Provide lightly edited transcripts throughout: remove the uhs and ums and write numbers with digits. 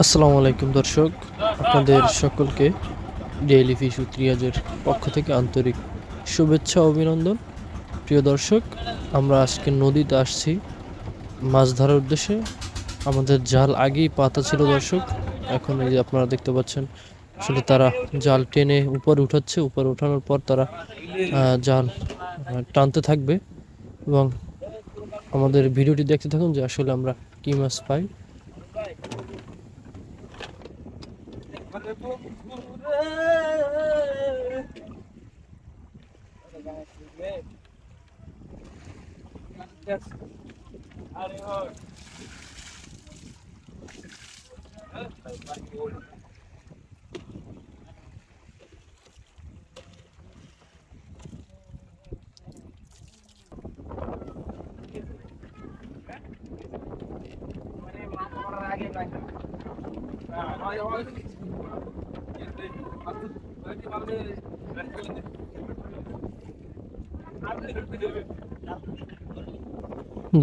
আসসালামু আলাইকুম দর্শক, আপনাদের সকলকে ডেইলি ফিশ উইথ রিয়াজের পক্ষ থেকে আন্তরিক শুভেচ্ছা ও অভিনন্দন। প্রিয় দর্শক, আমরা আজকে নদীতে আসছি মাছ ধরার উদ্দেশ্যে। আমাদের জাল আগেই পাতা ছিল দর্শক, এখন এই যে আপনারা দেখতে পাচ্ছেন আসলে তারা জাল টেনে উপরে উঠাচ্ছে। উপরে উঠানোর পর তারা জাল টানতে থাকবে এবং আমাদের ভিডিওটি দেখতে থাকুন যে আসলে আমরা কি মাছ পাই।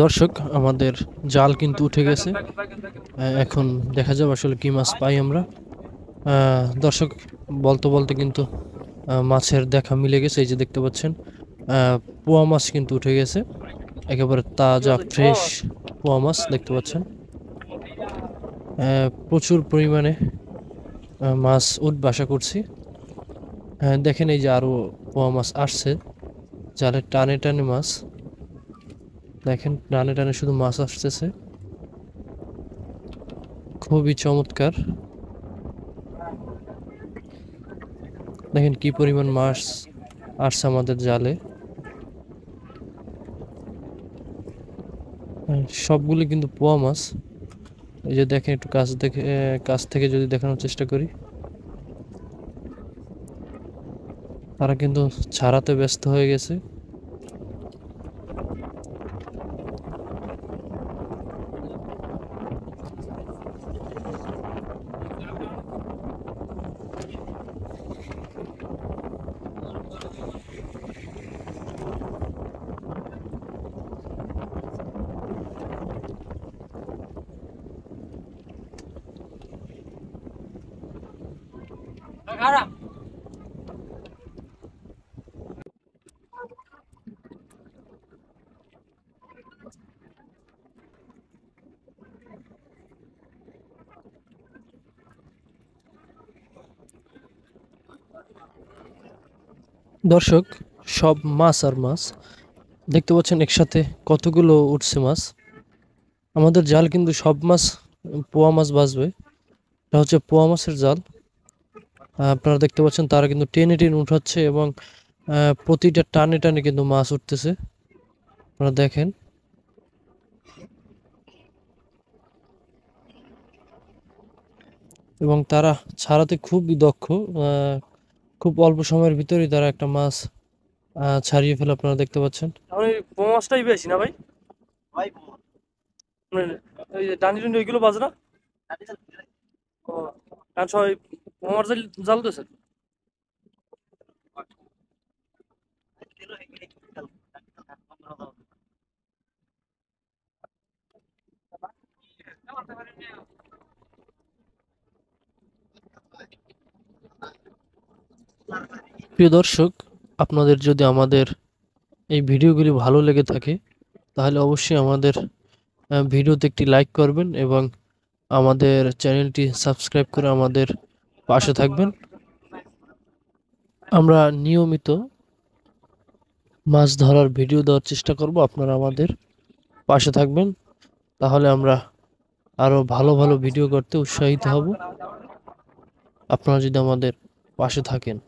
দর্শক, আমাদের জাল কিন্তু উঠে গেছে। এখন দেখা যাবে আসলে কি মাছ পাই আমরা। দর্শক, বলতে বলতে কিন্তু মাছের দেখা মিলে গেছে। এই যে দেখতে পাচ্ছেন পোয়া মাছ কিন্তু উঠে গেছে, একেবারে তাজা ফ্রেশ পোয়া মাছ দেখতে পাচ্ছেন। প্রচুর পরিমাণে মাছ উঠবে আশা করছি। দেখেন এই যে আরো পোয়া মাছ আসছে, জালে টানে টানে মাছ। দেখেন টানে টানে শুধু মাছ আসতেছে, খুবই চমৎকার। দেখেন কি পরিমাণ মাছ আসছে আমাদের জালে। সবগুলি কিন্তু পোয়া মাছ। এই যে দেখেন, একটু কাছ থেকে যদি দেখানোর চেষ্টা করি, তারা কিন্তু ছাড়াতে ব্যস্ত হয়ে গেছে। দর্শক, সব মাছ আর মাছ দেখতে পাচ্ছেন একসাথে কতগুলো উঠছে মাছ। আমাদের জাল কিন্তু সব মাছ পোয়া মাছ বাজবে। এটা হচ্ছে পোয়া মাছের জাল। আপনারা দেখতে পাচ্ছেন তারা কিন্তু টেনে টেনে উঠাচ্ছে এবং প্রতিটা টানে টানে কিন্তু মাছ উঠতেছে। আপনারা দেখেন, এবং তারা ছাড়াতে খুবই দক্ষ। আহ, খুব অল্প সময়ের ভিতরেই তারা একটা মাছ ছাড়িয়ে ফেলে, আপনারা দেখতে পাচ্ছেন। আমি পোয়া মাছটাই পেয়েছি না ভাই। মানে ওই যে ডান্ডি টুন্ডি ওইগুলো বাজে না। ও, কারণ সবাই পোয়া মাছ জাল দিয়েছে। প্রিয় দর্শক, আপনাদের যদি আমাদের এই ভিডিওগুলি ভালো লেগে থাকে তাহলে অবশ্যই আমাদের ভিডিওতে একটি লাইক করবেন এবং আমাদের চ্যানেলটি সাবস্ক্রাইব করে আমাদের পাশে থাকবেন। আমরা নিয়মিত মাছ ধরার ভিডিও দেওয়ার চেষ্টা করব, আপনারা আমাদের পাশে থাকবেন। তাহলে আমরা আরো ভালো ভালো ভিডিও করতে উৎসাহিত হব, আপনারা যদি আমাদের পাশে থাকেন।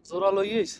জোড়া লইয়েছ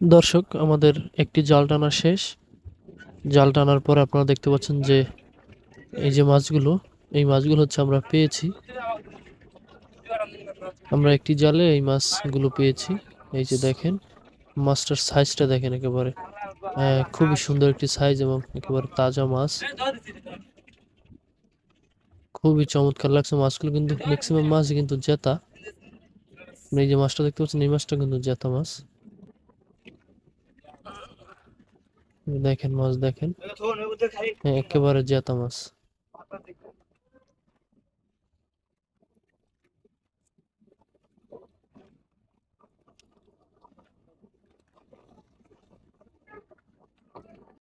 দর্শক, আমাদের একটি জাল টানা শেষ। জাল টানার পরে আপনারা দেখতে পাচ্ছেন যে এই যে মাছগুলো, এই মাছগুলো হচ্ছে আমরা পেয়েছি। আমরা একটি জালে এই মাছগুলো পেয়েছি। এই যে দেখেন, মাছটার সাইজটা দেখেন, একেবারে খুবই সুন্দর একটি সাইজ এবং একেবারে তাজা মাছ। খুবই চমৎকার লাগছে মাছগুলো, কিন্তু ম্যাক্সিমাম মাছ কিন্তু জেতা। এই যে মাছটা দেখতে পাচ্ছেন, এই মাছটা কিন্তু জেতা মাছ। দেখেন মাছ দেখেন, একেবারে জেতা মাছ।